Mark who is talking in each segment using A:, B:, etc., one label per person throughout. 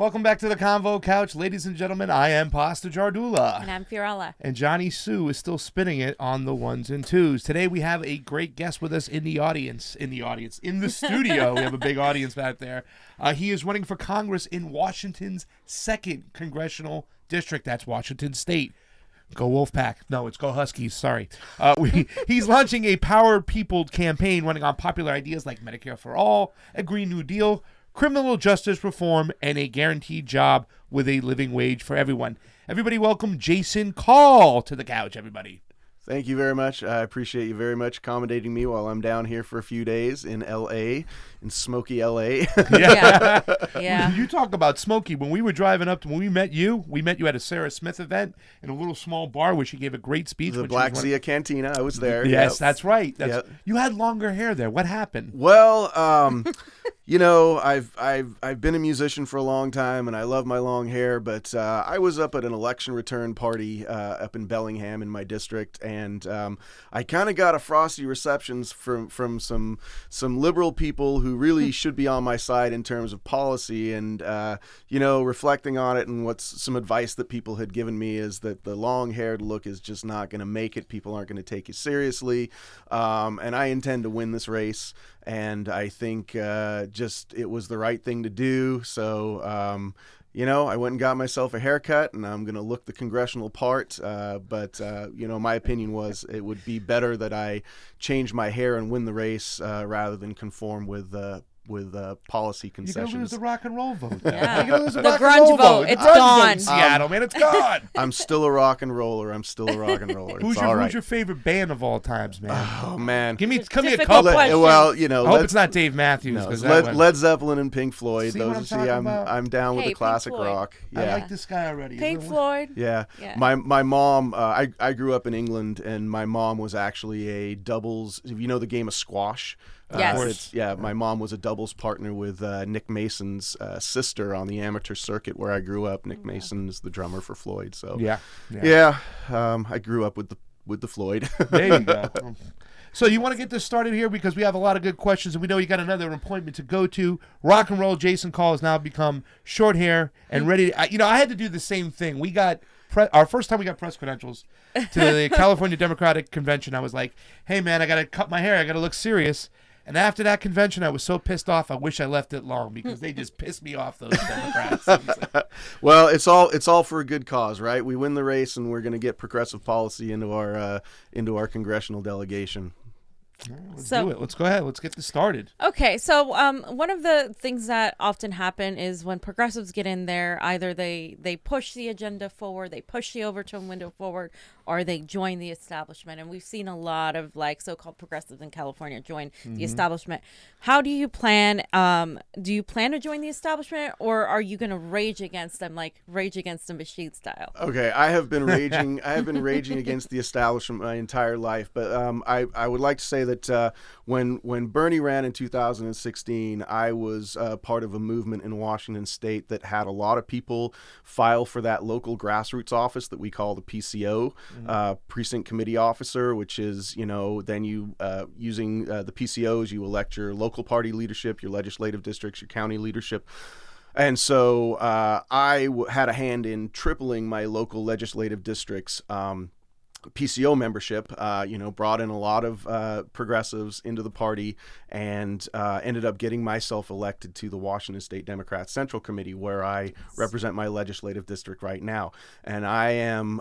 A: Welcome back to the Convo Couch, ladies and gentlemen. I am Pasta Jardula.
B: And I'm Fiorella.
A: And Jonny Sue is still spinning it on the ones and twos. Today we have a great guest with us in the studio. We have a big audience back there. He is running for Congress in Washington's 2nd Congressional District. That's Washington State. Go Wolfpack. No, it's Go Huskies. Sorry. He's launching a Power People campaign running on popular ideas like Medicare for All, a Green New Deal, criminal justice reform, and a guaranteed job with a living wage for everyone. Everybody welcome Jason Call to the couch, everybody.
C: Thank you very much. I appreciate you very much accommodating me while I'm down here for a few days in L.A., in smoky L.A.
B: Yeah.
A: You talk about smoky. When we were driving up to when we met you at a Sarah Smith event in a little small bar where she gave a great speech.
C: The Black Zia Cantina. I was there.
A: Yes,
C: yep.
A: That's right.
C: Yep.
A: You had longer hair there. What happened?
C: Well, I've been a musician for a long time, and I love my long hair. But I was up at an election return party up in Bellingham in my district, and I kind of got a frosty reception from some liberal people who really should be on my side in terms of policy. And reflecting on it, and what's some advice that people had given me is that the long-haired look is just not going to make it. People aren't going to take you seriously, and I intend to win this race. And I think it was the right thing to do. So, I went and got myself a haircut, and I'm going to look the congressional part. But my opinion was it would be better that I change my hair and win the race rather than conform with policy concessions.
A: You're going to lose the rock and roll vote.
B: Yeah.
A: You're gonna lose
B: The grunge vote. It's gone.
A: Seattle, man, it's gone.
C: I'm still a rock and roller.
A: Who's your favorite band of all times, man?
C: Oh man,
A: Give me a
B: Difficult
A: couple.
B: question.
C: Well,
A: I hope it's not Dave Matthews.
C: No,
A: 'cause
C: Led Zeppelin and Pink Floyd.
A: See what I'm talking about?
C: I'm down with
B: Hey,
C: the classic
B: Pink Floyd.
C: rock.
A: I
C: Yeah.
A: like this guy already.
B: Pink Floyd.
C: Yeah.
B: Yeah.
C: My mom, I grew up in England, and my mom was actually a doubles, you know the game of squash?
B: Yes.
C: My mom was a doubles partner with Nick Mason's sister on the amateur circuit where I grew up. Nick Mason is the drummer for Floyd. So I grew up with the Floyd.
A: There you go. So you want to get this started here because we have a lot of good questions, and we know you got another appointment to go to. Rock and roll Jason Call has now become short hair and ready. I had to do the same thing. We got our first time we got press credentials to the California Democratic Convention. I was like, hey, man, I got to cut my hair. I got to look serious. And after that convention, I was so pissed off, I wish I left it long because they just pissed me off, those Democrats.
C: Well, it's all for a good cause, right? We win the race, and we're going to get progressive policy into our congressional delegation.
A: Let's do it. Let's go ahead. Let's get this started.
B: Okay, so one of the things that often happen is when progressives get in there, either they push the agenda forward, they push the Overton window forward, or they join the establishment. And we've seen a lot of so-called progressives in California join the establishment. How do you plan? Do you plan to join the establishment, or are you going to rage against them, like Rage Against the Machine style?
C: Okay, I have been raging. I have been raging against the establishment my entire life. But I would like to say that when Bernie ran in 2016, I was part of a movement in Washington State that had a lot of people file for that local grassroots office that we call the PCO, Precinct Committee Officer, which is, then you, using the PCOs, you elect your local party leadership, your legislative districts, your county leadership. And so I had a hand in tripling my local legislative districts PCO membership, brought in a lot of progressives into the party, and ended up getting myself elected to the Washington State Democrats Central Committee, where I represent my legislative district right now. And I am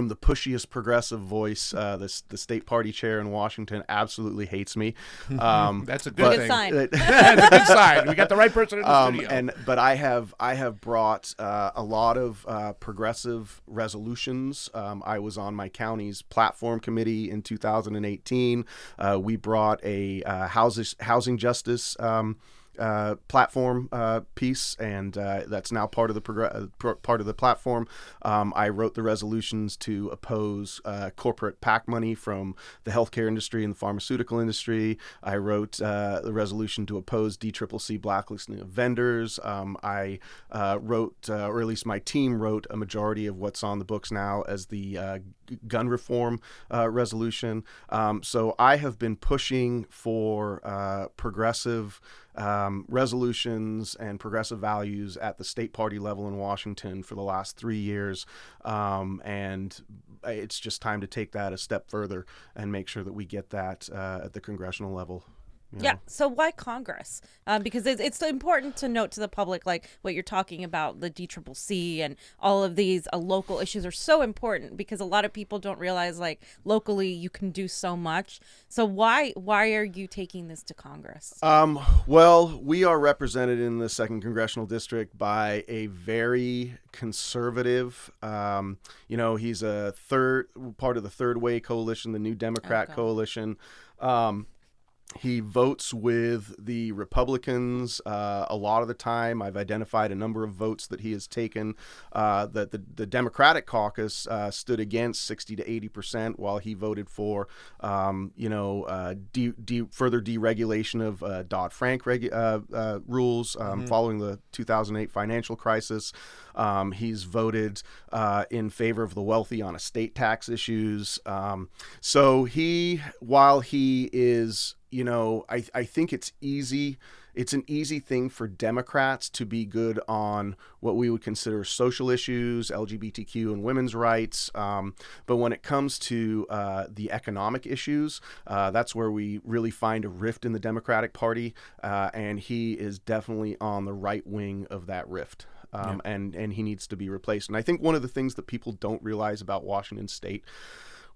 C: the pushiest progressive voice. The state party chair in Washington absolutely hates me.
A: That's a good
B: sign.
A: That's a good sign. We got the right person in the studio.
C: But I have brought a lot of progressive resolutions. I was on my county's platform committee in 2018. We brought a housing justice platform piece, and that's now part of the platform. I wrote the resolutions to oppose corporate PAC money from the healthcare industry and the pharmaceutical industry. I wrote the resolution to oppose DCCC blacklisting of vendors. I wrote, or at least my team wrote, a majority of what's on the books now as the gun reform resolution. So I have been pushing for progressive resolutions and progressive values at the state party level in Washington for the last 3 years, and it's just time to take that a step further and make sure that we get that at the congressional level.
B: Yeah. So why Congress? Because it's important to note to the public, like what you're talking about, the DCCC and all of these local issues are so important because a lot of people don't realize, like, locally you can do so much. So why are you taking this to Congress?
C: Well, we are represented in the 2nd Congressional District by a very conservative, he's a part of the Third Way Coalition, the New Democrat Coalition. He votes with the Republicans a lot of the time. I've identified a number of votes that he has taken. That the Democratic caucus stood against 60 to 80%, while he voted for, further deregulation of Dodd-Frank rules following the 2008 financial crisis. He's voted in favor of the wealthy on estate tax issues. So while he is, I think it's easy. It's an easy thing for Democrats to be good on what we would consider social issues, LGBTQ and women's rights. But when it comes to the economic issues, that's where we really find a rift in the Democratic Party. And he is definitely on the right wing of that rift. And he needs to be replaced. And I think one of the things that people don't realize about Washington State,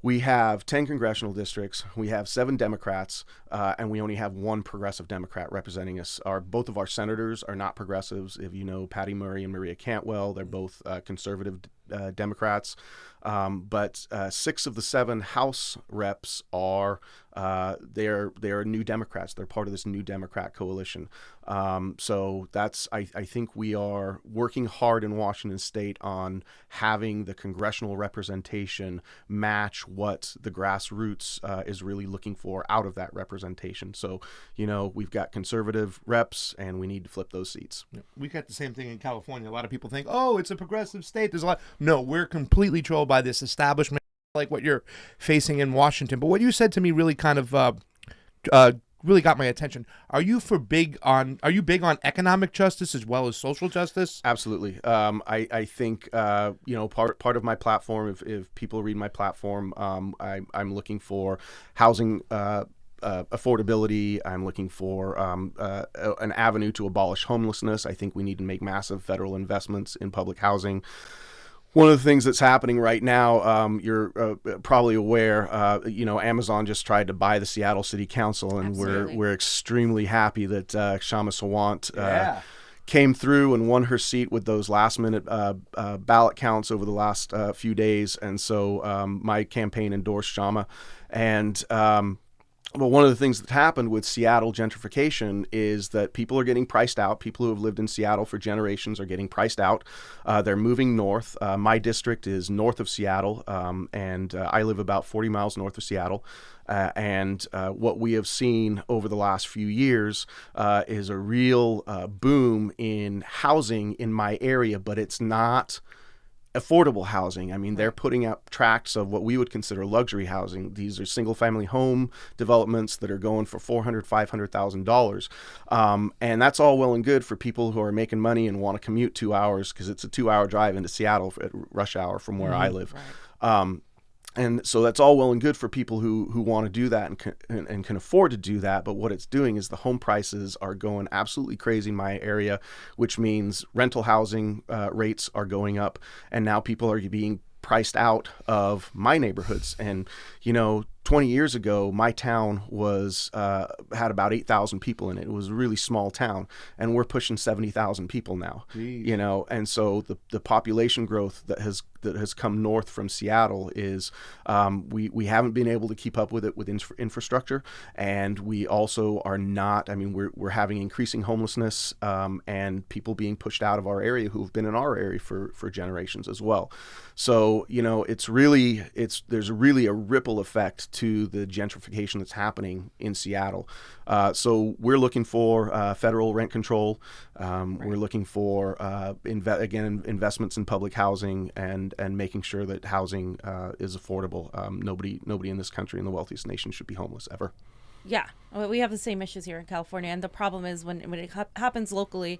C: we have 10 congressional districts, we have 7 Democrats, and we only have 1 progressive Democrat representing us. Both of our senators are not progressives. If you know Patty Murray and Maria Cantwell, they're both conservative Democrats. But 6 of the 7 House reps are they're New Democrats. They're part of this New Democrat coalition. So I think we are working hard in Washington State on having the congressional representation match what the grassroots is really looking for out of that representation. So, we've got conservative reps and we need to flip those seats.
A: We got the same thing in California. A lot of people think, oh, it's a progressive state. There's a lot. No, we're completely controlled by this establishment, like what you're facing in Washington. But what you said to me really kind of really got my attention. Are you big on economic justice as well as social justice?
C: Absolutely. I think part of my platform, if people read my platform, I'm looking for housing affordability. I'm looking for an avenue to abolish homelessness. I think we need to make massive federal investments in public housing. One of the things that's happening right now, you're probably aware, Amazon just tried to buy the Seattle City Council, and we're extremely happy that Kshama Sawant came through and won her seat with those last-minute ballot counts over the last few days. And so my campaign endorsed Kshama. And well, one of the things that happened with Seattle gentrification is that people are getting priced out. People who have lived in Seattle for generations are getting priced out. They're moving north. My district is north of Seattle, and I live about 40 miles north of Seattle. And what we have seen over the last few years is a real boom in housing in my area, but it's not affordable housing. I mean, they're putting out tracts of what we would consider luxury housing. These are single-family home developments that are going for $400,000, $500,000, and that's all well and good for people who are making money and want to commute 2 hours, because it's a 2-hour drive into Seattle at rush hour from where I live. Right. And so that's all well and good for people who want to do that and can afford to do that. But what it's doing is the home prices are going absolutely crazy in my area, which means rental housing rates are going up. And now people are being priced out of my neighborhoods. And, 20 years ago, my town had about 8,000 people in it. It was a really small town, and we're pushing 70,000 people now. Jeez. And so the population growth that has come north from Seattle is we haven't been able to keep up with it with infrastructure, and we also are not. I mean, we're having increasing homelessness and people being pushed out of our area who have been in our area for generations as well. So there's really a ripple effect to the gentrification that's happening in Seattle. So we're looking for federal rent control. We're looking for investments in public housing and making sure that housing is affordable. Nobody in this country, in the wealthiest nation, should be homeless ever.
B: Yeah, well, we have the same issues here in California, and the problem is when it happens locally,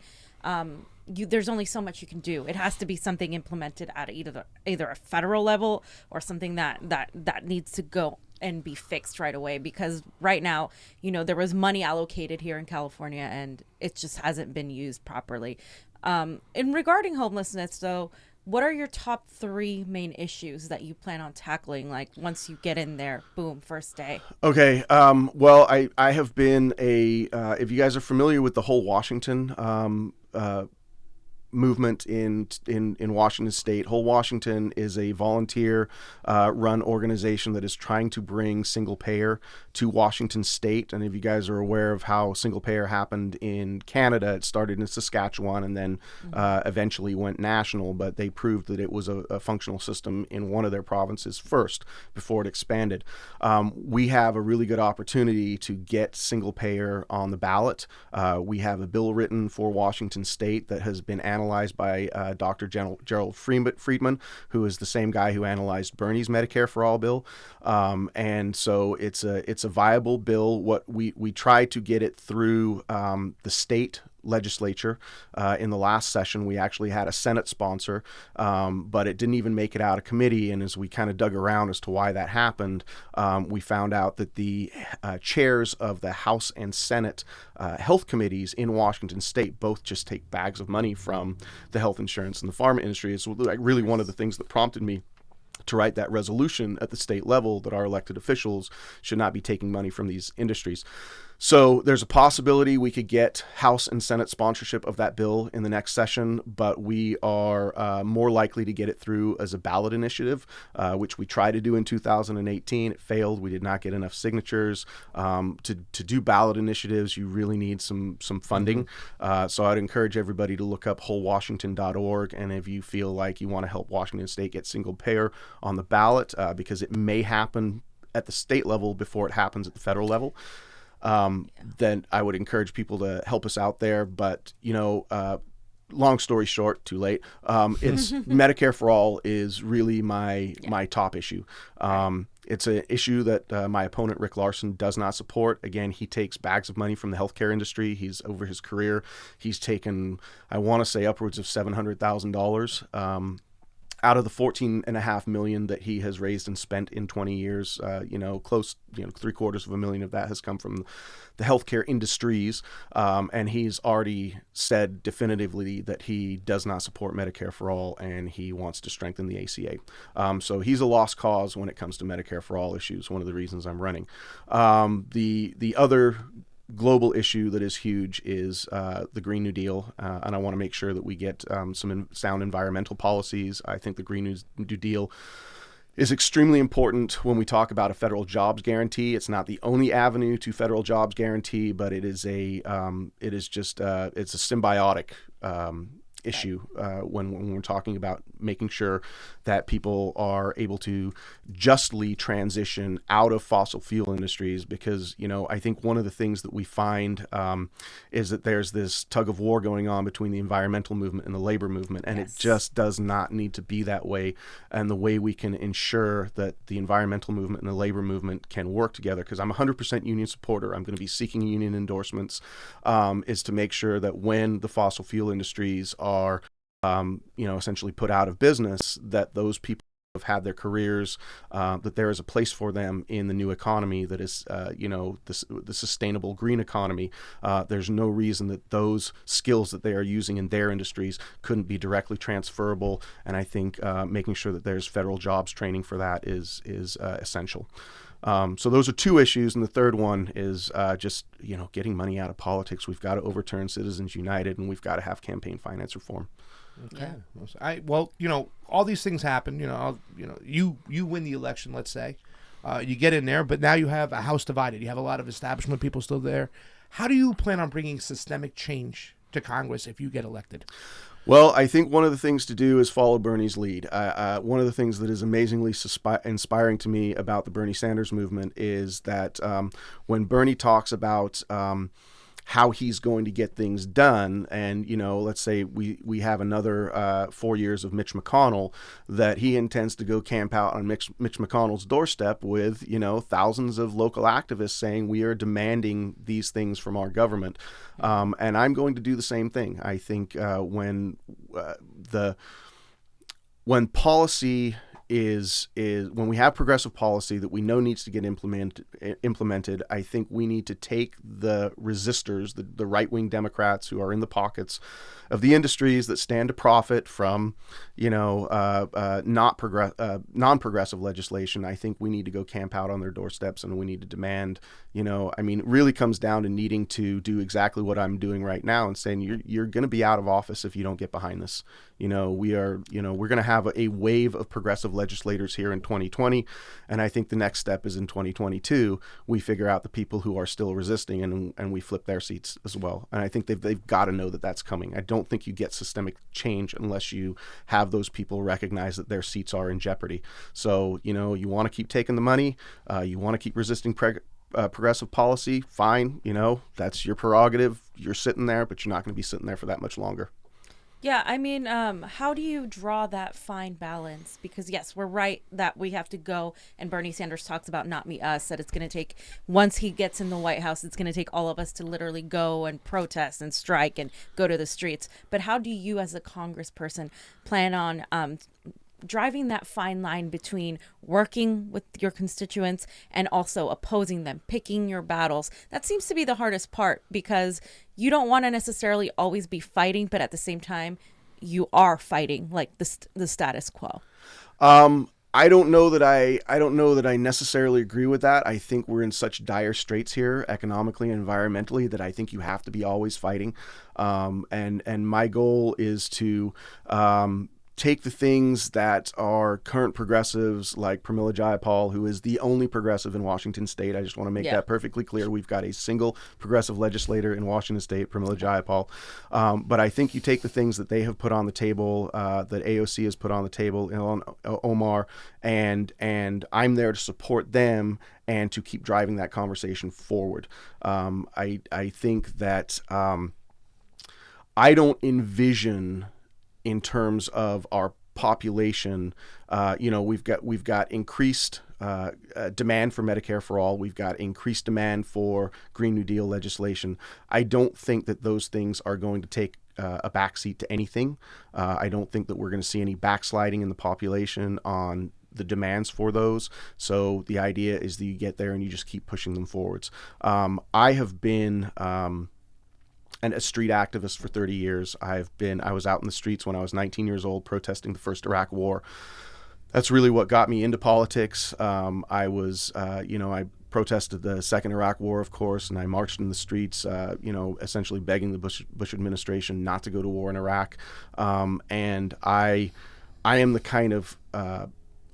B: there's only so much you can do. It has to be something implemented at either a federal level or something that needs to go and be fixed right away. Because right now, there was money allocated here in California, and it just hasn't been used properly. In regarding homelessness, though, what are your top 3 main issues that you plan on tackling? Like once you get in there, boom, first day.
C: Okay. Well, I have been if you guys are familiar with the whole Washington movement in Washington State. Whole Washington is a volunteer run organization that is trying to bring single payer to Washington State. And if you guys are aware of how single payer happened in Canada, it started in Saskatchewan and then eventually went national, but they proved that it was a functional system in one of their provinces first before it expanded. We have a really good opportunity to get single payer on the ballot. We have a bill written for Washington State that has been analyzed by Dr. Gerald Friedman, who is the same guy who analyzed Bernie's Medicare for All bill. And so it's a viable bill. What we tried to get it through the state legislature. In the last session, we actually had a Senate sponsor, but it didn't even make it out of committee. And as we kind of dug around as to why that happened, we found out that the chairs of the House and Senate health committees in Washington State both just take bags of money from the health insurance and the pharma industry. It's really one of the things that prompted me to write that resolution at the state level that our elected officials should not be taking money from these industries. So there's a possibility we could get House and Senate sponsorship of that bill in the next session, but we are more likely to get it through as a ballot initiative, which we tried to do in 2018. It failed. We did not get enough signatures. To do ballot initiatives, you really need some funding. So I'd encourage everybody to look up wholewashington.org, and if you feel like you want to help Washington State get single payer on the ballot, because it may happen at the state level before it happens at the federal level, then I would encourage people to help us out there. But, long story short, too late. It's Medicare for All is really my top issue. It's an issue that my opponent, Rick Larson, does not support. Again, he takes bags of money from the healthcare industry. He's over his career. He's taken, I want to say, upwards of $700,000. Out of the $14.5 million that he has raised and spent in 20 years, close, $750,000 of that has come from the healthcare industries. And he's already said definitively that he does not support Medicare for All, and he wants to strengthen the ACA. So he's a lost cause when it comes to Medicare for All issues. One of the reasons I'm running. The other global issue that is huge is the Green New Deal, and I want to make sure that we get some sound environmental policies. I think the Green New Deal is extremely important when we talk about a federal jobs guarantee. It's not the only avenue to federal jobs guarantee, but it's a symbiotic issue when we're talking about making sure that people are able to justly transition out of fossil fuel industries, because I think one of the things that we find is that there's this tug of war going on between the environmental movement and the labor movement, and It just does not need to be that way. And the way we can ensure that the environmental movement and the labor movement can work together, because I'm 100% union supporter, I'm going to be seeking union endorsements, is to make sure that when the fossil fuel industries are essentially put out of business, that those people have had their careers, that there is a place for them in the new economy that is, the sustainable green economy. There's no reason that those skills that they are using in their industries couldn't be directly transferable. And I think making sure that there's federal jobs training for that is essential. So those are two issues, and the third one is just getting money out of politics. We've got to overturn Citizens United, and we've got to have campaign finance reform.
A: Okay. Yeah. All these things happen. You win the election, let's say, you get in there, but now you have a House divided. You have a lot of establishment people still there. How do you plan on bringing systemic change to Congress if you get elected?
C: Well, I think one of the things to do is follow Bernie's lead. One of the things that is amazingly inspiring to me about the Bernie Sanders movement is that when Bernie talks about how he's going to get things done. And, let's say we have another 4 years of Mitch McConnell, that he intends to go camp out on Mitch McConnell's doorstep with, thousands of local activists saying we are demanding these things from our government. And I'm going to do the same thing. I think when policy is when we have progressive policy that we know needs to get implemented, I think we need to take the resistors, the right-wing Democrats who are in the pockets of the industries that stand to profit from, non-progressive legislation. I think we need to go camp out on their doorsteps, and we need to demand, it really comes down to needing to do exactly what I'm doing right now and saying you're going to be out of office if you don't get behind this. We're going to have a wave of progressive legislators here in 2020, and I think the next step is in 2022 we figure out the people who are still resisting and we flip their seats as well. And I think they've got to know that that's coming. I don't think you get systemic change unless you have those people recognize that their seats are in jeopardy. So you want to keep taking the money, you want to keep resisting progressive policy, fine, that's your prerogative. You're sitting there, but you're not going to be sitting there for that much longer.
B: Yeah, how do you draw that fine balance? Because yes, we're right that we have to go, and Bernie Sanders talks about not me, us, that it's going to take, once he gets in the White House, it's going to take all of us to literally go and protest and strike and go to the streets. But how do you as a congressperson plan on driving that fine line between working with your constituents and also opposing them, picking your battles? That seems to be the hardest part, because you don't want to necessarily always be fighting, but at the same time, you are fighting like the status quo.
C: I don't know that I necessarily agree with that. I think we're in such dire straits here, economically and environmentally, that I think you have to be always fighting. And my goal is to take the things that are current progressives like Pramila Jayapal, who is the only progressive in Washington State. I just want to make that perfectly clear. We've got a single progressive legislator in Washington State, Pramila Jayapal. But I think you take the things that they have put on the table, that AOC has put on the table, Omar, and I'm there to support them and to keep driving that conversation forward. I think that I don't envision, in terms of our population, we've got increased demand for Medicare for all. We've got increased demand for Green New Deal legislation. I don't think that those things are going to take a backseat to anything. I don't think that we're going to see any backsliding in the population on the demands for those. So the idea is that you get there and you just keep pushing them forwards. I have been a street activist for 30 years. I was out in the streets when I was 19 years old protesting the first Iraq War. That's really what got me into politics. I protested the second Iraq War, of course, and I marched in the streets, essentially begging the Bush administration not to go to war in Iraq. And I am the kind of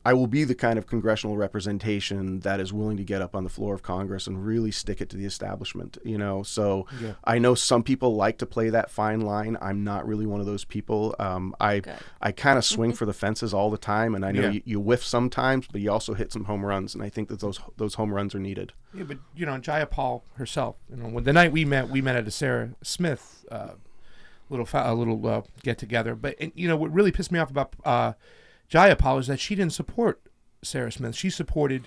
C: I will be the kind of congressional representation that is willing to get up on the floor of Congress and really stick it to the establishment, So I know some people like to play that fine line. I'm not really one of those people. I kind of swing for the fences all the time, and I know you whiff sometimes, but you also hit some home runs, and I think that those home runs are needed. Yeah,
A: but Jayapal herself, when the night we met at a Sarah Smith little get together. But what really pissed me off about Jayapal is that she didn't support Sarah Smith. She supported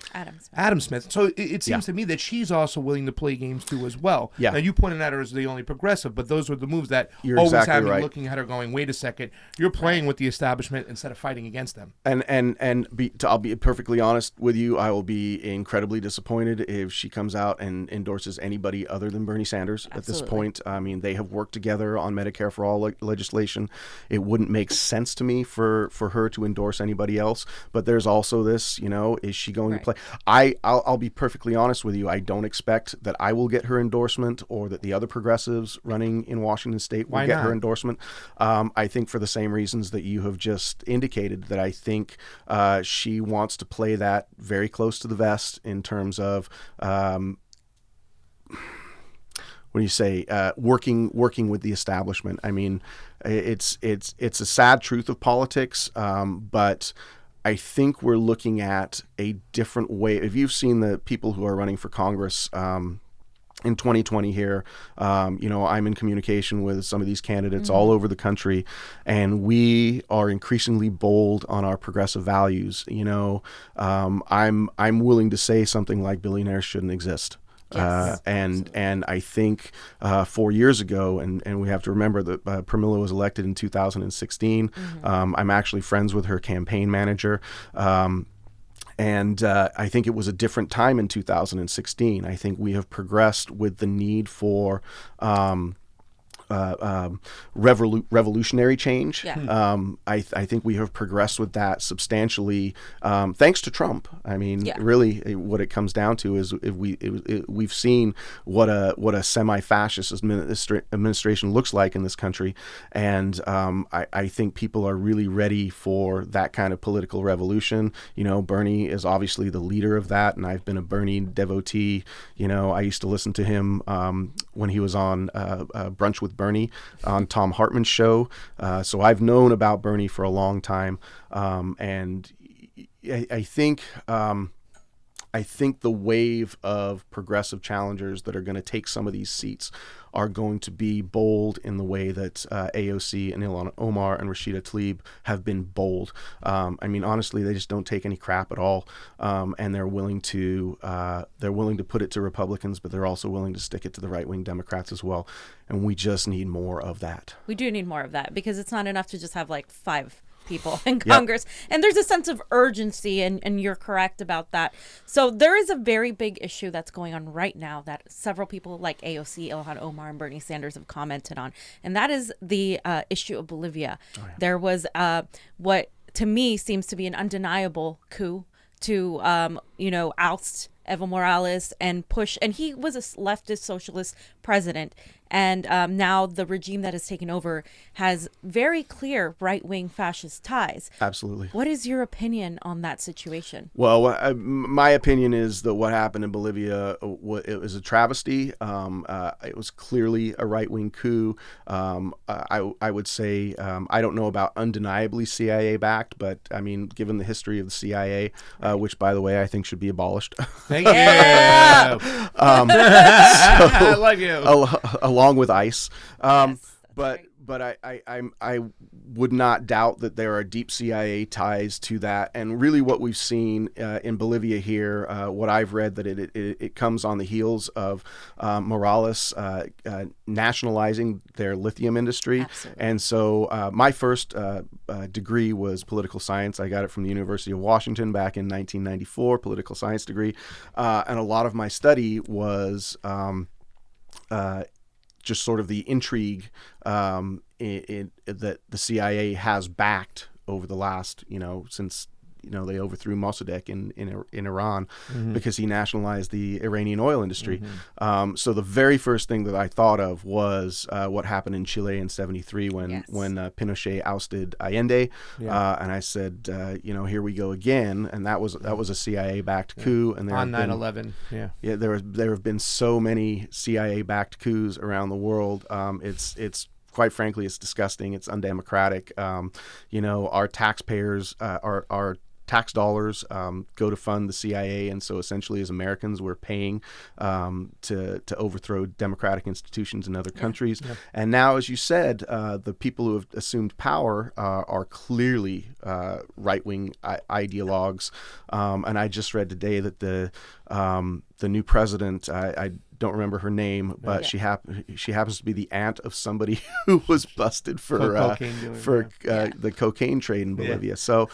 A: Adam Smith. So it seems to me that she's also willing to play games too as well. Yeah. Now, you pointed at her as the only progressive, but those were the moves that
C: You're
A: always
C: exactly
A: had me
C: right.
A: looking at her going, wait a second, you're playing with the establishment instead of fighting against them.
C: I'll be perfectly honest with you, I will be incredibly disappointed if she comes out and endorses anybody other than Bernie Sanders. Absolutely. At this point. I mean, they have worked together on Medicare for all legislation. It wouldn't make sense to me for her to endorse anybody else. But there's also this, is she going to play? I'll be perfectly honest with you. I don't expect that I will get her endorsement or that the other progressives running in Washington State will get her endorsement. I think for the same reasons that you have just indicated, that I think she wants to play that very close to the vest in terms of working with the establishment. I mean, it's a sad truth of politics, but I think we're looking at a different way. If you've seen the people who are running for Congress in 2020 here, I'm in communication with some of these candidates all over the country, and we are increasingly bold on our progressive values. I'm willing to say something like billionaires shouldn't exist.
B: Yes.
C: And I think 4 years ago, and we have to remember that Pramila was elected in 2016. I'm actually friends with her campaign manager. And I think it was a different time in 2016. I think we have progressed with the need for revolutionary change.
B: Yeah.
C: I think we have progressed with that substantially, thanks to Trump. I mean, really, what it comes down to is we've seen what a semi-fascist administration looks like in this country, and I think people are really ready for that kind of political revolution. Bernie is obviously the leader of that, and I've been a Bernie devotee. I used to listen to him when he was on Brunch with Bernie on Tom Hartman's show. So I've known about Bernie for a long time. And I think the wave of progressive challengers that are going to take some of these seats are going to be bold in the way that AOC and Ilhan Omar and Rashida Tlaib have been bold. I mean, honestly, they just don't take any crap at all, and they're willing to put it to Republicans, but they're also willing to stick it to the right-wing Democrats as well. And we just need more of that.
B: We do need more of that, because it's not enough to just have like 5 people in Congress. And there's a sense of urgency, and you're correct about that. So there is a very big issue that's going on right now that several people like AOC, Ilhan Omar, and Bernie Sanders have commented on, and that is the issue of Bolivia. There was what to me seems to be an undeniable coup to oust Evo Morales and push, and he was a leftist socialist president, and now the regime that has taken over has very clear right-wing fascist ties.
C: Absolutely.
B: What is your opinion on that situation?
C: Well, my opinion is that what happened in Bolivia, it was a travesty. It was clearly a right-wing coup. I would say, I don't know about undeniably CIA-backed, but I mean, given the history of the CIA, which, by the way, I think should be abolished.
A: Thank you. I like you.
C: Along with ICE.
B: Yes,
C: But I would not doubt that there are deep CIA ties to that. And really what we've seen in Bolivia here, what I've read, that it comes on the heels of Morales nationalizing their lithium industry.
B: Absolutely.
C: And so my first degree was political science. I got it from the University of Washington back in 1994, political science degree. And a lot of my study was just sort of the intrigue that the CIA has backed over the last, since they overthrew Mossadegh in Iran, because he nationalized the Iranian oil industry. So the very first thing that I thought of was what happened in Chile in '73 when Pinochet ousted Allende, and I said, here we go again, and that was a CIA-backed coup. And there
A: on 9/11,
C: there have been so many CIA-backed coups around the world. It's quite frankly, it's disgusting. It's undemocratic. Our taxpayers, our tax dollars go to fund the CIA, and so essentially, as Americans, we're paying to overthrow democratic institutions in other countries. And now, as you said, the people who have assumed power are clearly right-wing ideologues. And I just read today that the new president, I don't remember her name, but she happens to be the aunt of somebody who was busted for the cocaine trade in Bolivia. So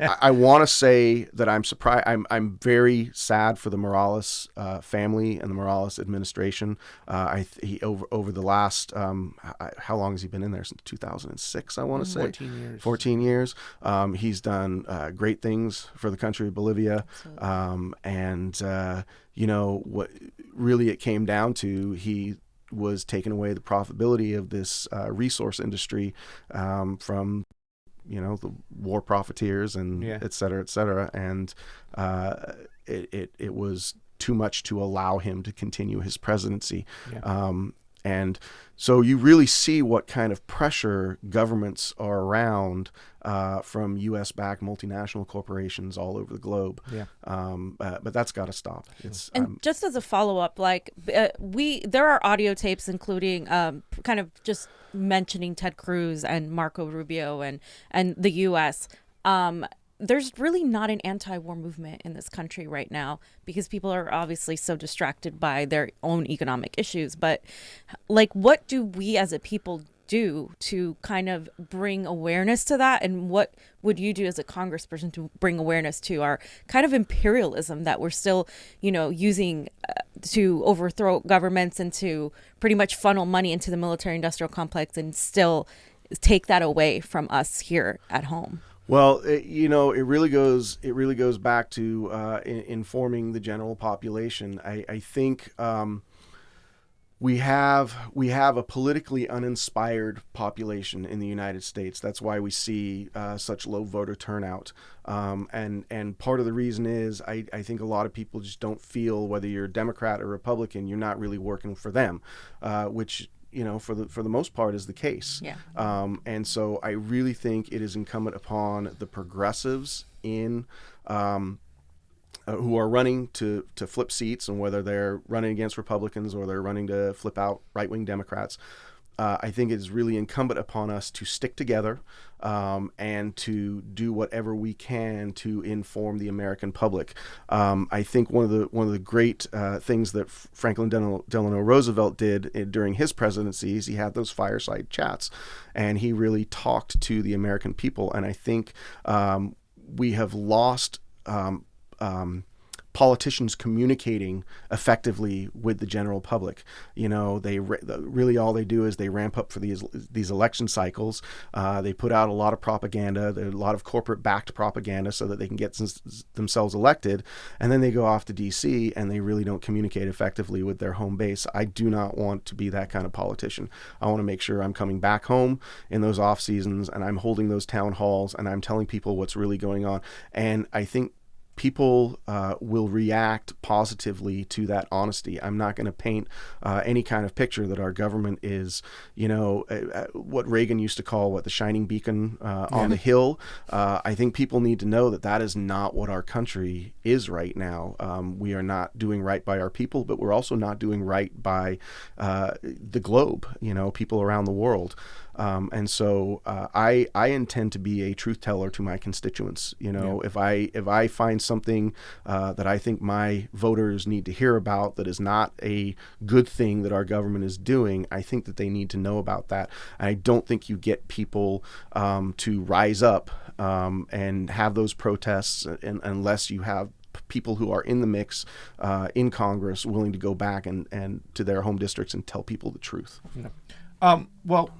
C: I want to say that I'm surprised. I'm very sad for the Morales family and the Morales administration. He over the last how long has he been in there? Since 2006, I want to say
A: 14 years.
C: 14 years. He's done great things for the country of Bolivia, and what really it came down to, he was taking away the profitability of this resource industry from the war profiteers and et cetera, and it was too much to allow him to continue his presidency. And so you really see what kind of pressure governments are around from U.S.-backed multinational corporations all over the globe.
A: Yeah.
C: But that's got to stop. It's
B: And just as a follow-up, like there are audio tapes including kind of just mentioning Ted Cruz and Marco Rubio and the U.S. There's really not an anti-war movement in this country right now because people are obviously so distracted by their own economic issues. But like, what do we as a people do to kind of bring awareness to that? And what would you do as a congressperson to bring awareness to our kind of imperialism that we're still, using to overthrow governments and to pretty much funnel money into the military industrial complex and still take that away from us here at home?
C: Well, it really goes back to informing the general population. I think we have a politically uninspired population in the United States. That's why we see such low voter turnout. And part of the reason is I think a lot of people just don't feel whether you're a Democrat or Republican, you're not really working for them, which for the most part is the case.
B: Yeah.
C: And so I really think it is incumbent upon the progressives who are running to flip seats, and whether they're running against Republicans or they're running to flip out right-wing Democrats. I think it is really incumbent upon us to stick together and to do whatever we can to inform the American public. I think one of the great things that Franklin Delano Roosevelt did during his presidency is he had those fireside chats, and he really talked to the American people. And I think we have lost politicians communicating effectively with the general public. They really all they do is they ramp up for these election cycles. They put out a lot of propaganda, a lot of corporate backed propaganda, so that they can get themselves elected, and then they go off to DC and they really don't communicate effectively with their home base. I do not want to be that kind of politician. I want to make sure I'm coming back home in those off seasons and I'm holding those town halls and I'm telling people what's really going on. And I think people will react positively to that honesty. I'm not going to paint any kind of picture that our government is, what Reagan used to call the shining beacon on the hill. I think people need to know that is not what our country is right now. We are not doing right by our people, but we're also not doing right by the globe, people around the world. And so I intend to be a truth teller to my constituents. If I find something that I think my voters need to hear about that is not a good thing that our government is doing, I think that they need to know about that. I don't think you get people to rise up and have those protests unless you have people who are in the mix in Congress willing to go back and to their home districts and tell people the truth.
A: Yeah. Well,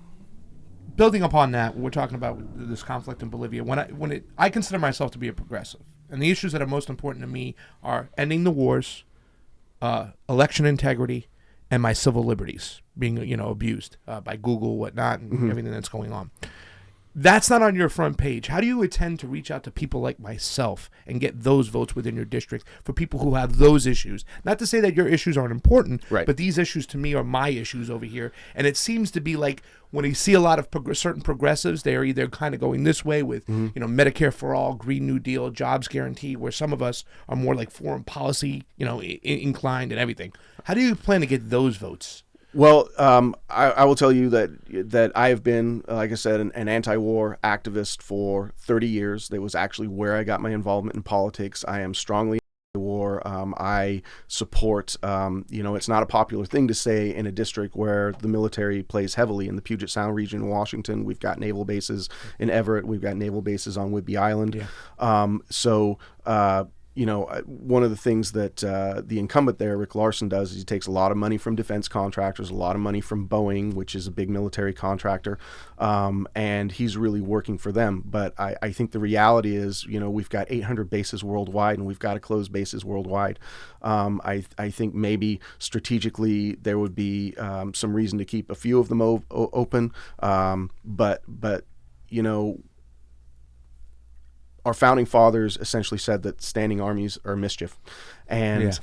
A: building upon that, we're talking about this conflict in Bolivia. I consider myself to be a progressive, and the issues that are most important to me are ending the wars, election integrity, and my civil liberties being abused by Google, whatnot, and everything that's going on. That's not on your front page. How do you intend to reach out to people like myself and get those votes within your district for people who have those issues? Not to say that your issues aren't important,
C: right,
A: but these issues to me are my issues over here. And it seems to be like when you see a lot of certain progressives, they are either kind of going this way with Medicare for all, Green New Deal, jobs guarantee, where some of us are more like foreign policy, inclined and everything. How do you plan to get those votes?
C: Well, I will tell you that I have been, like I said, an anti-war activist for 30 years. That was actually where I got my involvement in politics. I am strongly anti-war. I support, it's not a popular thing to say in a district where the military plays heavily. In the Puget Sound region in Washington, we've got naval bases in Everett. We've got naval bases on Whidbey Island. Yeah. One of the things that the incumbent there, Rick Larson, does is he takes a lot of money from defense contractors, a lot of money from Boeing, which is a big military contractor, and he's really working for them. But I think the reality is, we've got 800 bases worldwide, and we've got to close bases worldwide. I think maybe strategically there would be some reason to keep a few of them open, but our founding fathers essentially said that standing armies are mischief. And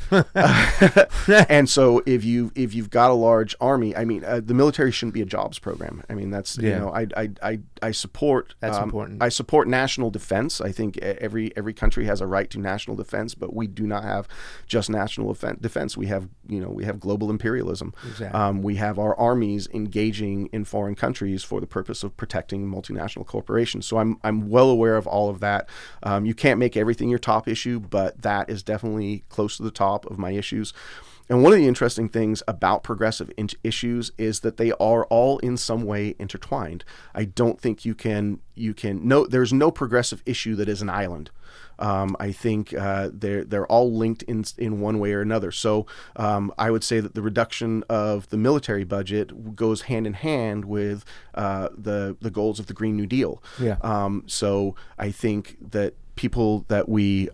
C: and so if you've got a large army, I mean, the military shouldn't be a jobs program. I mean, that's you know, I support
A: that's important.
C: I support national defense. I think every country has a right to national defense, but we do not have just national defense. We have global imperialism.
A: Exactly.
C: We have our armies engaging in foreign countries for the purpose of protecting multinational corporations. So I'm well aware of all of that. You can't make everything your top issue, but that is definitely close to the top of my issues. And one of the interesting things about progressive issues is that they are all in some way intertwined. I don't think you can there's no progressive issue that is an island. I think they're all linked in one way or another. So I would say that the reduction of the military budget goes hand in hand with the goals of the Green New Deal.
A: Yeah.
C: So I think that people that we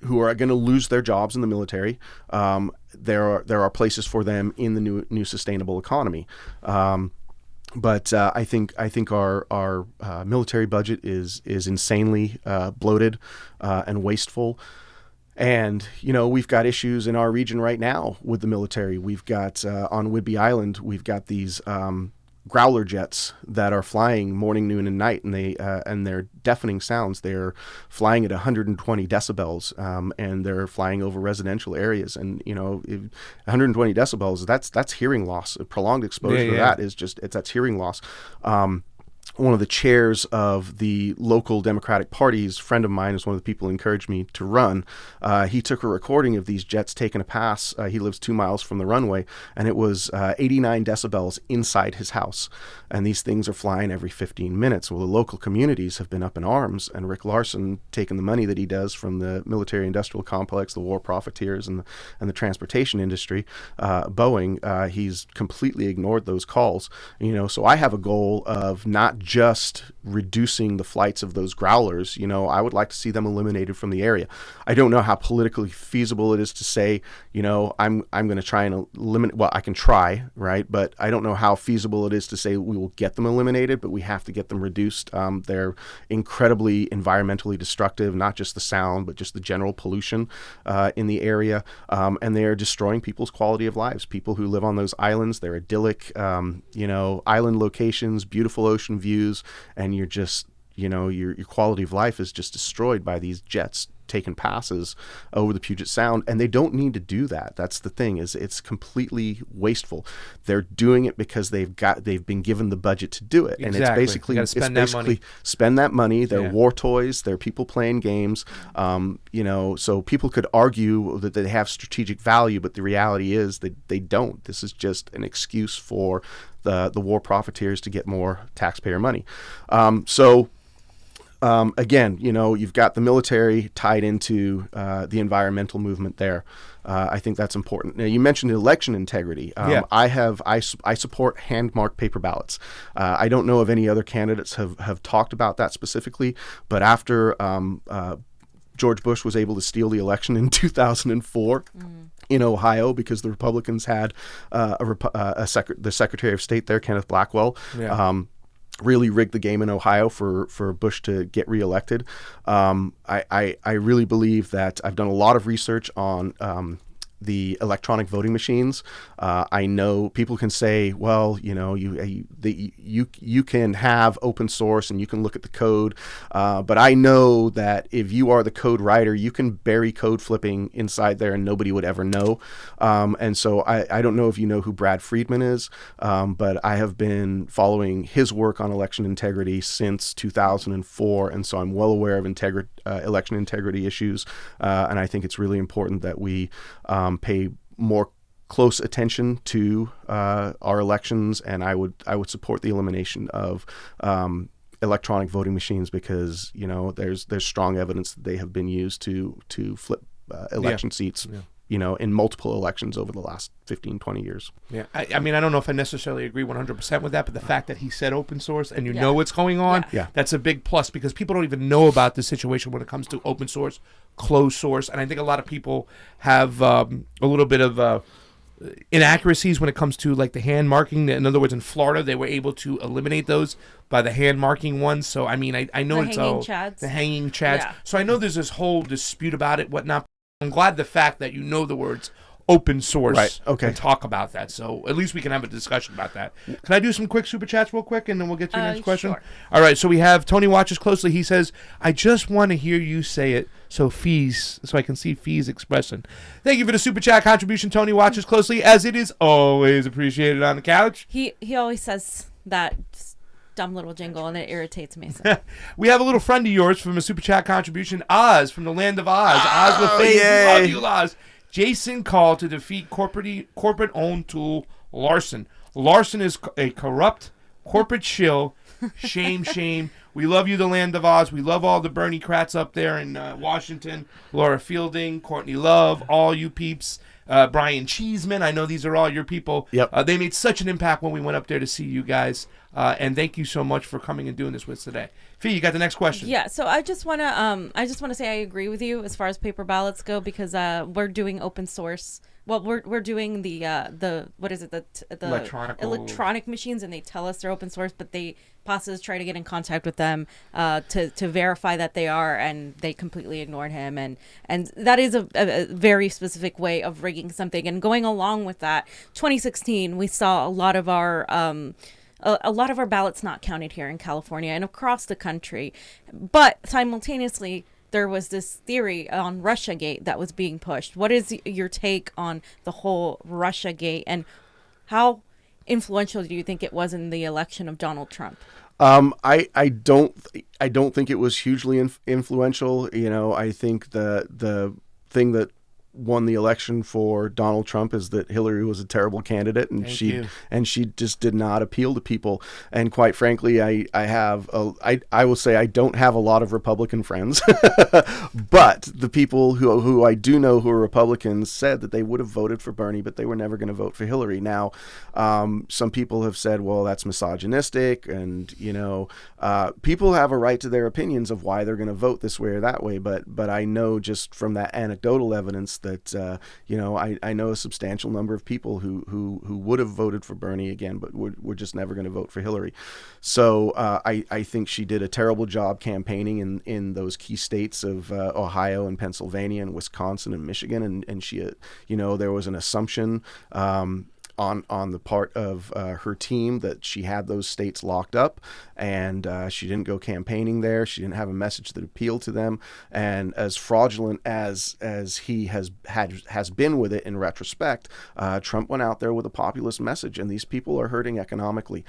C: who are going to lose their jobs in the military, there are places for them in the new sustainable economy. But I think our military budget is insanely bloated and wasteful. And, you know, we've got issues in our region right now with the military. We've got on Whidbey Island, we've got these growler jets that are flying morning, noon, and night, and they're deafening sounds. They're flying at 120 decibels, and they're flying over residential areas. And 120 decibels, that's hearing loss. A prolonged exposure to that is that's hearing loss. One of the chairs of the local Democratic Party's friend of mine is one of the people who encouraged me to run. He took a recording of these jets taking a pass. He lives 2 miles from the runway, and it was 89 decibels inside his house. And these things are flying every 15 minutes. Well, the local communities have been up in arms, and Rick Larson, taking the money that he does from the military-industrial complex, the war profiteers, and the transportation industry, Boeing, he's completely ignored those calls. So I have a goal of not just reducing the flights of those growlers. I would like to see them eliminated from the area. I don't know how politically feasible it is to say, I'm going to try and eliminate. Well, I can try, right? But I don't know how feasible it is to say we will get them eliminated, but we have to get them reduced. They're incredibly environmentally destructive, not just the sound, but just the general pollution in the area. And they are destroying people's quality of lives. People who live on those islands, they're idyllic, island locations, beautiful ocean views, and you're just, your quality of life is just destroyed by these jets taking passes over the Puget Sound, and they don't need to do that. That's the thing, is it's completely wasteful. They're doing it because they've been given the budget to do it.
A: Exactly.
C: And it's basically spend that money. They're war toys. They're people playing games. So people could argue that they have strategic value, but the reality is that they don't. This is just an excuse for the war profiteers to get more taxpayer money. Again, you've got the military tied into the environmental movement there. I think that's important. Now, you mentioned election integrity. I support hand-marked paper ballots. I don't know if any other candidates have talked about that specifically, but after George Bush was able to steal the election in 2004 in Ohio because the Republicans had the Secretary of State there, Kenneth Blackwell, really rigged the game in Ohio for Bush to get reelected. I really believe that I've done a lot of research on the electronic voting machines. I know people can say, well, you can have open source and you can look at the code, but I know that if you are the code writer, you can bury code flipping inside there and nobody would ever know. And so I don't know if you know who Brad Friedman is, but I have been following his work on election integrity since 2004, and so I'm well aware of election integrity issues, and I think it's really important that we pay more close attention to our elections, and I would support the elimination of electronic voting machines because there's strong evidence that they have been used to flip election seats. In multiple elections over the last 15, 20 years.
A: Yeah. I mean, I don't know if I necessarily agree 100% with that, but the fact that he said open source and know what's going on, that's a big plus because people don't even know about the situation when it comes to open source, closed source. And I think a lot of people have a little bit of inaccuracies when it comes to like the hand marking. In other words, in Florida, they were able to eliminate those by the hand marking ones. So, I mean, I know
B: the hanging chads.
A: The hanging chads. Yeah. So I know there's this whole dispute about it, whatnot. I'm glad the fact that you know the words open source
C: Right, okay.
A: and talk about that. So at least we can have a discussion about that. Can I do some quick super chats real quick, and then we'll get to the next question?
B: Sure.
A: All right, so we have Tony watches closely. He says, I just want to hear you say it so I can see Fee's expression. Thank you for the super chat contribution, Tony watches closely, as it is always appreciated on the couch.
B: He always says that dumb little jingle, and it irritates me. So.
A: We have a little friend of yours from a super chat contribution, Oz, from the land of Oz. Oz with faith. We love you, Oz. Jason called to defeat corporate-owned tool Larson. Larson is a corrupt corporate shill. Shame, shame. We love you, the land of Oz. We love all the Bernie crats up there in Washington. Laura Fielding, Courtney Love, all you peeps. Brian Cheeseman. I know these are all your people.
C: Yep.
A: They made such an impact when we went up there to see you guys. And thank you so much for coming and doing this with us today. Fee, you got the next question.
B: Yeah, so I just want to say I agree with you as far as paper ballots go, because we're doing open source. Well, we're doing the what is it, the electronic machines, and they tell us they're open source, but Pasas try to get in contact with them to verify that they are, and they completely ignored him, and that is a very specific way of rigging something. And going along with that, 2016, we saw a lot of our ballots not counted here in California and across the country. But simultaneously, there was this theory on Russiagate that was being pushed. What is your take on the whole Russiagate, and how influential do you think it was in the election of Donald Trump?
C: I don't think it was hugely influential. You know, I think the thing that won the election for Donald Trump is that Hillary was a terrible candidate, and she just did not appeal to people. And quite frankly, I will say I don't have a lot of Republican friends, but the people who I do know who are Republicans said that they would have voted for Bernie, but they were never going to vote for Hillary. Now, some people have said, well, that's misogynistic, and people have a right to their opinions of why they're going to vote this way or that way. But I know just from that anecdotal evidence that I know a substantial number of people who would have voted for Bernie again, but were just never going to vote for Hillary. So I think she did a terrible job campaigning in those key states of Ohio and Pennsylvania and Wisconsin and Michigan, and she there was an assumption on the part of her team that she had those states locked up, and she didn't go campaigning there. She didn't have a message that appealed to them. And as fraudulent as he has been with it in retrospect, Trump went out there with a populist message, and these people are hurting economically.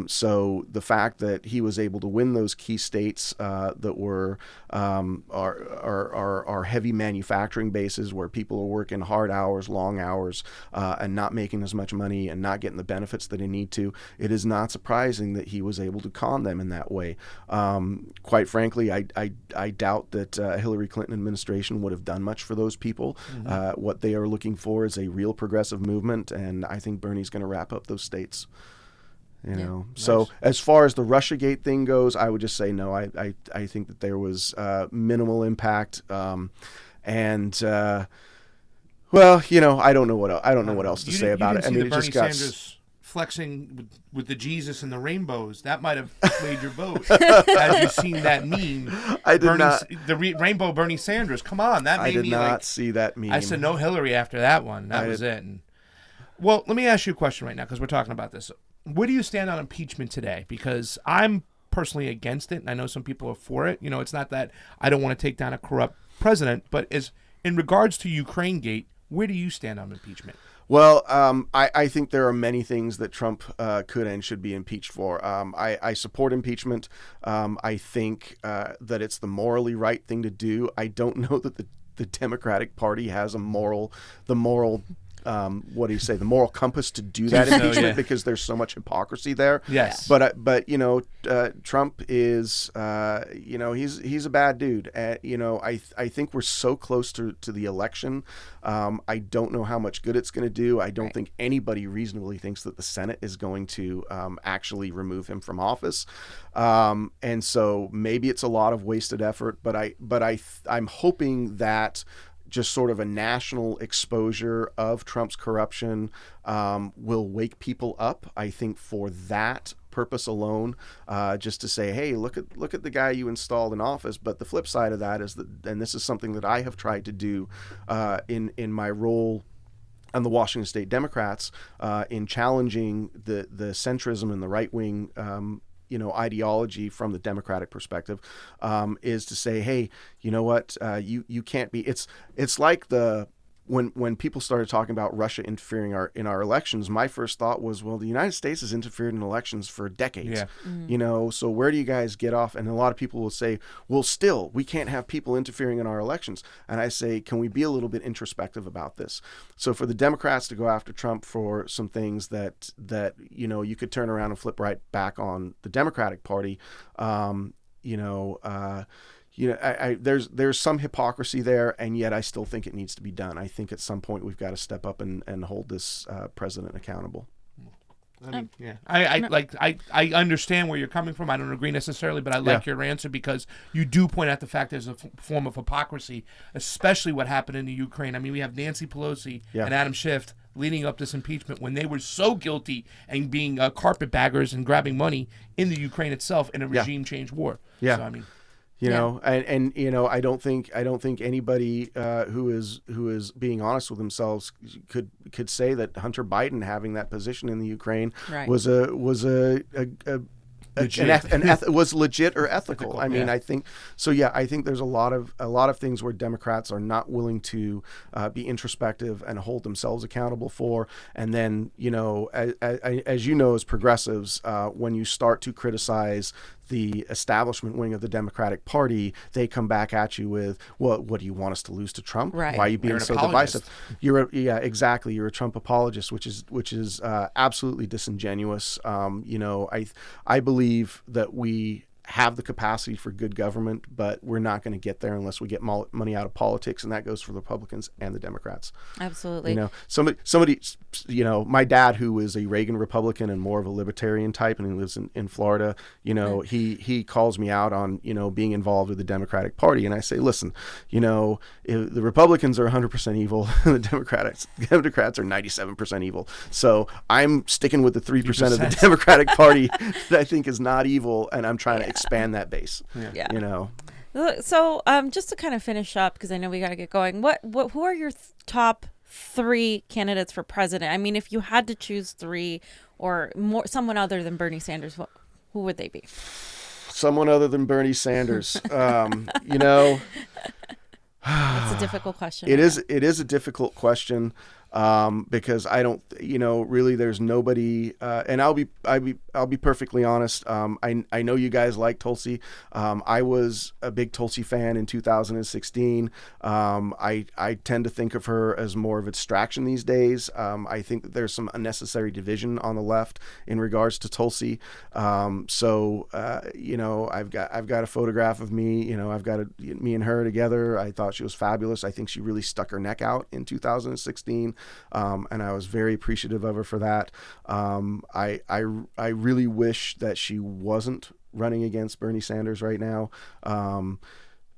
C: So the fact that he was able to win those key states that were are heavy manufacturing bases where people are working hard hours, long hours, and not making as much money and not getting the benefits that they need to, it is not surprising that he was able to con them in that way. Quite frankly, I doubt that Hillary Clinton administration would have done much for those people. Mm-hmm. What they are looking for is a real progressive movement, and I think Bernie's going to wrap up those states. So nice. As far as the Russiagate thing goes, I would just say no. I think that there was minimal impact, well, I don't know what else to say about it. I mean, it just got
A: Sanders flexing with the Jesus and the rainbows. That might have swayed your vote. Had you seen that meme?
C: I did not.
A: The rainbow Bernie Sanders. Come on, that made me.
C: I did not see that meme.
A: I said no Hillary after that one. That was it. Well, let me ask you a question right now, because we're talking about this. Where do you stand on impeachment today? Because I'm personally against it, and I know some people are for it. It's not that I don't want to take down a corrupt president, but in regards to Ukraine-gate, where do you stand on impeachment?
C: Well, I think there are many things that Trump could and should be impeached for. I support impeachment. I think that it's the morally right thing to do. I don't know that the Democratic Party has the moral the moral compass to do that impeachment, because there's so much hypocrisy there.
A: Yes.
C: But Trump is he's a bad dude. I think we're so close to the election. I don't know how much good it's going to do. I don't think anybody reasonably thinks that the Senate is going to actually remove him from office. And so maybe it's a lot of wasted effort, but I'm hoping that just sort of a national exposure of Trump's corruption will wake people up. I think for that purpose alone, just to say, hey, look at the guy you installed in office. But the flip side of that is that, and this is something that I have tried to do in my role on the Washington State Democrats, in challenging the centrism and the right wing ideology from the Democratic perspective, is to say, hey, you know what, you can't be. It's like when people started talking about Russia interfering in our elections, my first thought was, well, the United States has interfered in elections for decades.
A: Yeah.
C: So where do you guys get off? And a lot of people will say, well, still, we can't have people interfering in our elections. And I say, can we be a little bit introspective about this? So for the Democrats to go after Trump for some things that you could turn around and flip right back on the Democratic Party, there's some hypocrisy there, and yet I still think it needs to be done. I think at some point we've got to step up and hold this president accountable.
A: I mean, yeah, I understand where you're coming from. I don't agree necessarily, but I like your answer, because you do point out the fact there's a form of hypocrisy, especially what happened in the Ukraine. I mean, we have Nancy Pelosi and Adam Schiff leading up this impeachment when they were so guilty and being carpetbaggers and grabbing money in the Ukraine itself in a regime change war.
C: Yeah.
A: So, I mean.
C: I don't think anybody who is being honest with themselves could say that Hunter Biden having that position in the Ukraine was was legit or ethical. I mean, I think so. Yeah, I think there's a lot of things where Democrats are not willing to be introspective and hold themselves accountable for. And then, as you know, as progressives, when you start to criticize the establishment wing of the Democratic Party, they come back at you with, well, what do you want us to lose to Trump?
B: Right.
C: Why are you being so divisive? You're a Trump apologist, which is absolutely disingenuous. I believe that we have the capacity for good government, but we're not going to get there unless we get money out of politics, and that goes for the Republicans and the Democrats.
B: Absolutely.
C: Somebody, my dad, who is a Reagan Republican and more of a libertarian type, and he lives in Florida, he calls me out on, being involved with the Democratic Party. And I say, listen, if the Republicans are 100% evil, the Democrats are 97% evil. So I'm sticking with the 3% of the Democratic Party that I think is not evil, and I'm trying to expand that base.
B: So just to kind of finish up, because I know we got to get going, who are your top 3 candidates for president? I mean, if you had to choose 3 or more, someone other than Bernie Sanders, who would they be?
C: Someone other than Bernie Sanders. It's
B: a difficult question.
C: It is a difficult question. Because I don't, really there's nobody, and I'll be perfectly honest. I know you guys like Tulsi. I was a big Tulsi fan in 2016. I tend to think of her as more of a distraction these days. I think that there's some unnecessary division on the left in regards to Tulsi. I've got a photograph of me, I've got me and her together. I thought she was fabulous. I think she really stuck her neck out in 2016. And I was very appreciative of her for that. I really wish that she wasn't running against Bernie Sanders right now.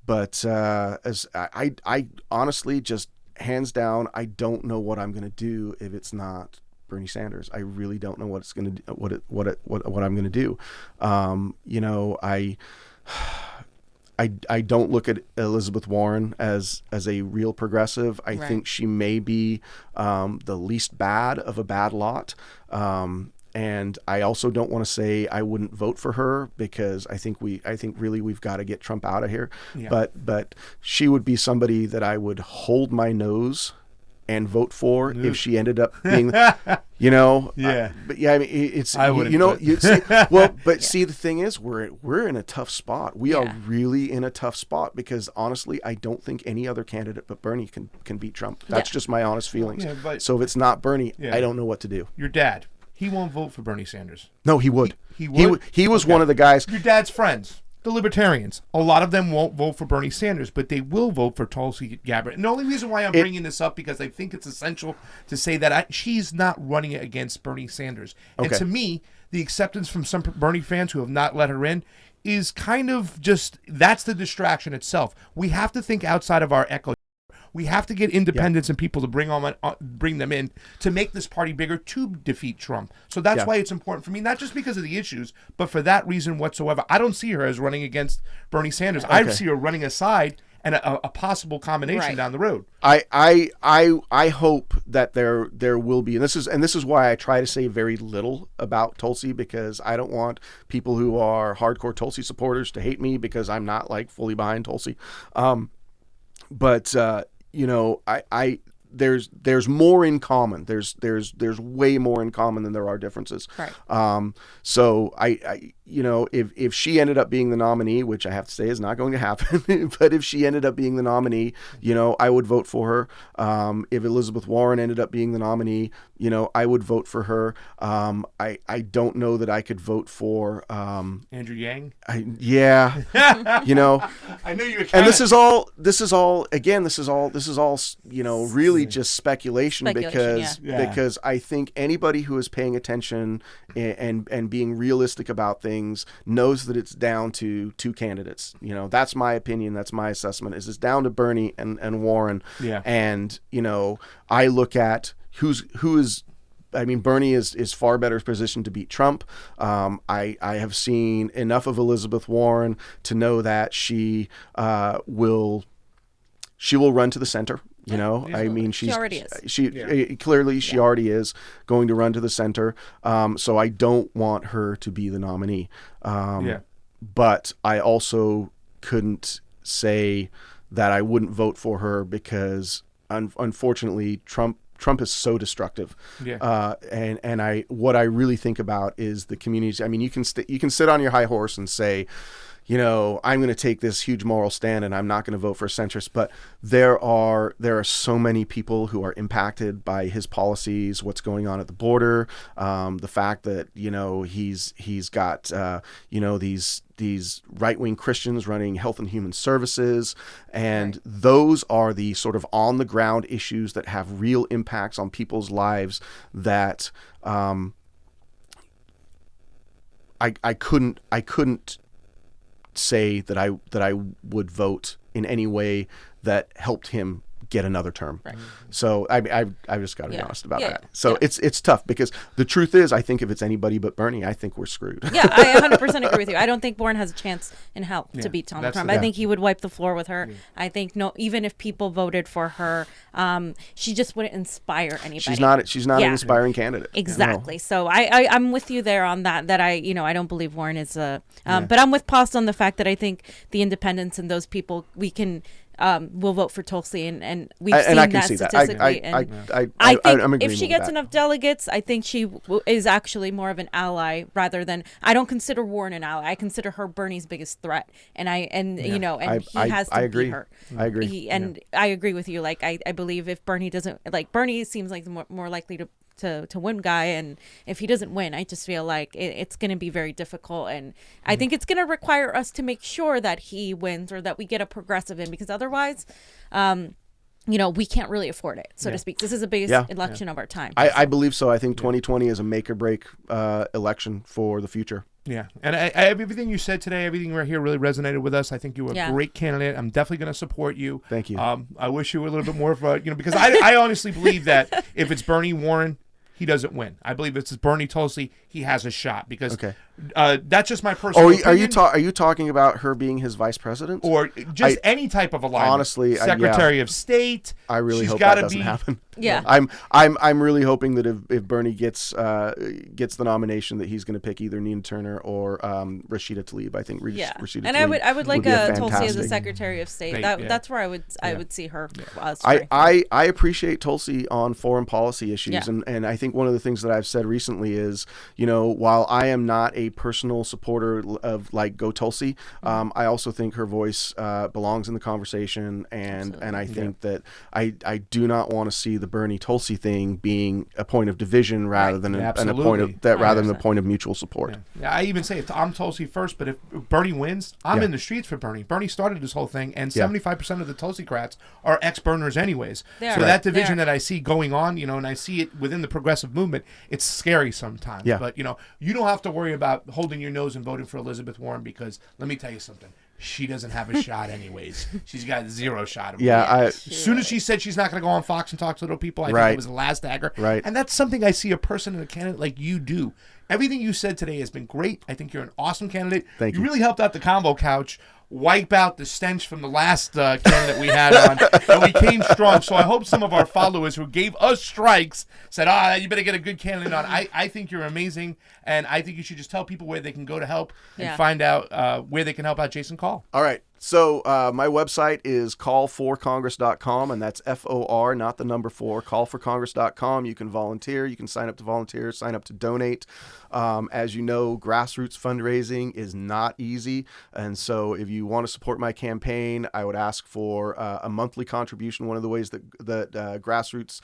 C: But as I honestly, just hands down, I don't know what I'm going to do if it's not Bernie Sanders. I really don't know what it's going to what I'm going to do. I don't look at Elizabeth Warren as a real progressive. I think she may be the least bad of a bad lot. And I also don't want to say I wouldn't vote for her, because I think really we've got to get Trump out of here. Yeah. But she would be somebody that I would hold my nose and vote for if she ended up being, but yeah, I mean, it's,
A: I wouldn't,
C: see, the thing is, we're in a tough spot. We are really in a tough spot, because honestly, I don't think any other candidate but Bernie can beat Trump. That's just my honest feelings. Yeah, so if it's not Bernie, I don't know what to do.
A: Your dad, he won't vote for Bernie Sanders.
C: No, he would.
A: He would.
C: He was one of the guys.
A: Your dad's friends, the Libertarians, a lot of them won't vote for Bernie Sanders, but they will vote for Tulsi Gabbard. And the only reason why I'm bringing this up, because I think it's essential to say that she's not running against Bernie Sanders. And to me, the acceptance from some Bernie fans who have not let her in is kind of just, that's the distraction itself. We have to think outside of our echo. We have to get independents and people to bring them in to make this party bigger to defeat Trump. So that's why it's important for me, not just because of the issues, but for that reason whatsoever. I don't see her as running against Bernie Sanders. I see her running aside and a possible combination down the road.
C: I hope that there will be, and this is why I try to say very little about Tulsi, because I don't want people who are hardcore Tulsi supporters to hate me because I'm not like fully behind Tulsi. But you know, there's more in common. There's way more in common than there are differences.
B: Right.
C: So I you know, if she ended up being the nominee, which I have to say is not going to happen, but if she ended up being the nominee, you know, I would vote for her. If Elizabeth Warren ended up being the nominee, you know, I would vote for her. I don't know that I could vote for
A: Andrew Yang.
C: You know,
A: I knew you were
C: and this is all you know, really just speculation because I think anybody who is paying attention and being realistic about things knows that it's down to two candidates. You know, that's my opinion. That's my assessment. Is it's down to Bernie and Warren.
A: Yeah.
C: And you know, I look at who is. I mean, Bernie is far better positioned to beat Trump. I have seen enough of Elizabeth Warren to know that she will run to the center. You know, I mean, she already is. Clearly she already is going to run to the center. So I don't want her to be the nominee. But I also couldn't say that I wouldn't vote for her because unfortunately Trump is so destructive. And what I really think about is the communities. I mean, you can sit on your high horse and say, you know, I'm going to take this huge moral stand and I'm not going to vote for a centrist, but there are so many people who are impacted by his policies, what's going on at the border, the fact that, you know, he's got, you know, these right-wing Christians running Health and Human Services, and those are the sort of on-the-ground issues that have real impacts on people's lives that I couldn't say that I would vote in any way that helped him get another term. Right. So I just got to be honest about that. So it's tough because the truth is, I think if it's anybody but Bernie, I think we're screwed.
B: Yeah, I 100% agree with you. I don't think Warren has a chance in hell to beat Donald Trump. I think he would wipe the floor with her. I think even if people voted for her, she just wouldn't inspire anybody.
C: She's not an inspiring candidate.
B: Exactly. So I'm with you there on that. That I don't believe Warren is but I'm with Post on the fact that I think the independents and those people will vote for Tulsi, and we've seen that statistically. I think if she gets enough delegates, I think she is actually more of an ally rather than. I don't consider Warren an ally. I consider her Bernie's biggest threat, and he has to beat her.
C: I agree.
B: I agree with you. Like I believe if Bernie doesn't, like Bernie seems like the more likely to win guy, and if he doesn't win, I just feel like it's going to be very difficult, and I think it's going to require us to make sure that he wins or that we get a progressive in, because otherwise we can't really afford it, so to speak. This is the biggest election of our time.
C: I believe so. I think 2020 is a make or break election for the future.
A: Yeah, and I everything you said today, everything right here really resonated with us. I think you were a great candidate. I'm definitely going to support you.
C: Thank you.
A: I wish you were a little bit more of a, because I honestly believe that if it's Bernie Warren, he doesn't win. I believe if it's Bernie Tulsi, he has a shot, because that's just my personal opinion.
C: Are you talking about her being his vice president,
A: or just any type of alignment? Honestly, Secretary of State.
C: I really hope that doesn't happen.
B: Yeah,
C: I'm really hoping that if Bernie gets the nomination, that he's going to pick either Nina Turner or Rashida Tlaib. I think Rashida.
B: And
C: Tlaib
B: I would like Tulsi as a Secretary of State. That's where I would see her.
C: I appreciate Tulsi on foreign policy issues, and I think one of the things that I've said recently is, while I am not a personal supporter of like Go Tulsi, I also think her voice belongs in the conversation, and I think that I do not want to see the Bernie Tulsi thing being a point of division rather than a point of mutual support.
A: Yeah, I even say I'm Tulsi first, but if Bernie wins, I'm in the streets for Bernie. Bernie started this whole thing, and 75% of the Tulsi-crats are ex-burners anyways. So that division that I see going on, and I see it within the progressive movement, it's scary sometimes. Yeah. But you don't have to worry about holding your nose and voting for Elizabeth Warren, because let me tell you something. she doesn't have a shot anyways. She's got zero shot.
C: Yeah,
A: as soon as she said she's not going to go on Fox and talk to little people, I think it was the last dagger.
C: Right.
A: And that's something I see a person and a candidate like you do. Everything you said today has been great. I think you're an awesome candidate.
C: Thank you.
A: You really helped out the CONVO couch wipe out the stench from the last candidate we had on, and we came strong. So I hope some of our followers who gave us strikes said, you better get a good candidate on. I think you're amazing, and I think you should just tell people where they can go to help and find out where they can help out Jason Call.
C: All right. So my website is callforcongress.com, and that's FOR, not the number 4, callforcongress.com. You can volunteer. You can sign up to volunteer, sign up to donate. As you know, grassroots fundraising is not easy. And so if you want to support my campaign, I would ask for a monthly contribution. One of the ways that grassroots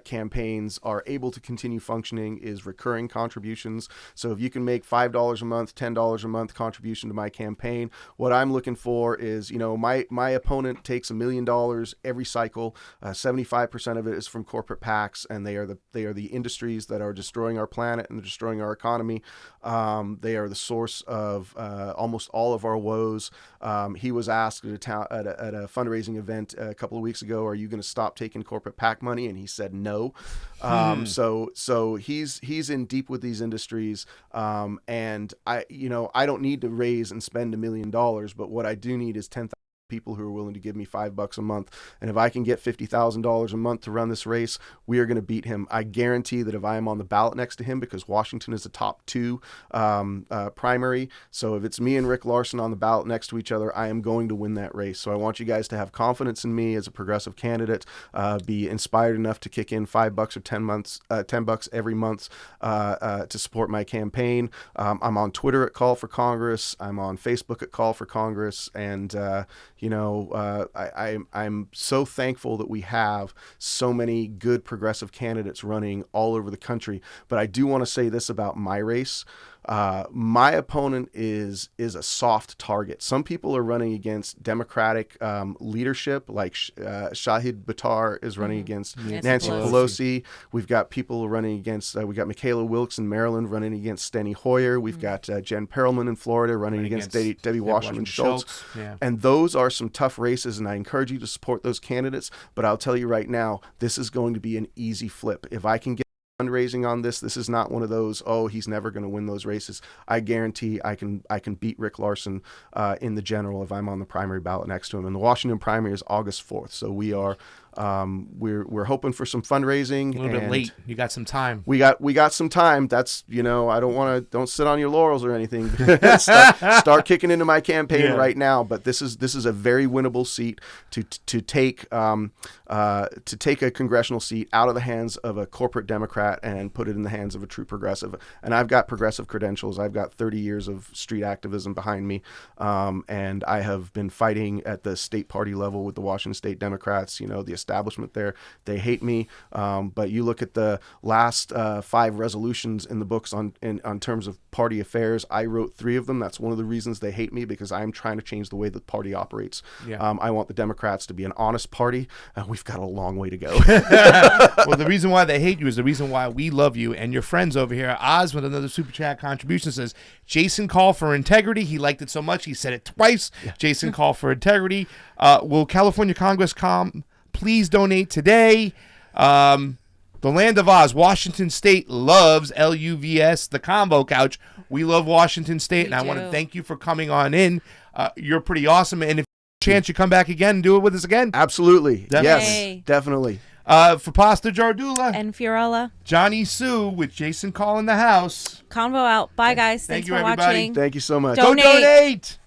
C: campaigns are able to continue functioning is recurring contributions. So if you can make $5 a month, $10 a month contribution to my campaign, what I'm looking for is, my opponent takes $1 million every cycle. 75% of it is from corporate PACs, and they are the industries that are destroying our planet and destroying our economy. They are the source of almost all of our woes. He was asked at a fundraising event a couple of weeks ago, "Are you going to stop taking corporate PAC money?" And he said no. So he's in deep with these industries, and I don't need to raise and spend $1 million, but what I do need is 10,000 people who are willing to give me $5 a month. And if I can get $50,000 a month to run this race, we are going to beat him. I guarantee that if I am on the ballot next to him, because Washington is a top 2 primary, so if it's me and Rick Larson on the ballot next to each other, I am going to win that race. So I want you guys to have confidence in me as a progressive candidate, be inspired enough to kick in $5 or $10 every month to support my campaign. I'm on Twitter at Call for Congress. I'm on Facebook at Call for Congress, and I'm so thankful that we have so many good progressive candidates running all over the country. But I do want to say this about my race. My opponent is a soft target. Some people are running against Democratic leadership, like Shahid Buttar is running against Nancy Pelosi. We've got people running against, we got Michaela Wilkes in Maryland running against Steny Hoyer. We've got Jen Perelman in Florida running against Debbie Wasserman Schultz.
A: Yeah.
C: And those are some tough races, and I encourage you to support those candidates. But I'll tell you right now, this is going to be an easy flip. If I can get fundraising on this is not one of those, he's never going to win those races. I guarantee I can beat Rick Larson in the general if I'm on the primary ballot next to him. And the Washington primary is August 4th. So we are we're hoping for some fundraising.
A: A little bit late. You got some time.
C: We got some time. That's, I don't sit on your laurels or anything. start kicking into my campaign right now. But this is a very winnable seat to take a congressional seat out of the hands of a corporate Democrat and put it in the hands of a true progressive. And I've got progressive credentials. I've got 30 years of street activism behind me, and I have been fighting at the state party level with the Washington State Democrats. The establishment there, they hate me. But you look at the last 5 resolutions in the books on terms of party affairs. I wrote 3 of them. That's one of the reasons they hate me, because I'm trying to change the way the party operates. Yeah. I want the Democrats to be an honest party. We've got a long way to go.
A: Well, the reason why they hate you is the reason why we love you. And your friends over here, Oz with another super chat contribution says, Jason call for integrity. He liked it so much he said it twice. Yeah. Jason call for integrity. Will California Congress come? Please donate today. The land of Oz, Washington State loves LUVS, the CONVO couch. We love Washington State, and I want to thank you for coming on in. You're pretty awesome, and if chance you come back again and do it with us again.
C: Absolutely.
A: Definitely.
C: Yes, definitely.
A: For Pasta Jardula
B: and Fiorella,
A: Jonny Sue with Jason Call in the house.
B: CONVO out. Bye, guys. Thanks
A: you,
B: for
A: everybody.
B: watching.
C: Thank you so much.
B: Donate.
A: Go donate.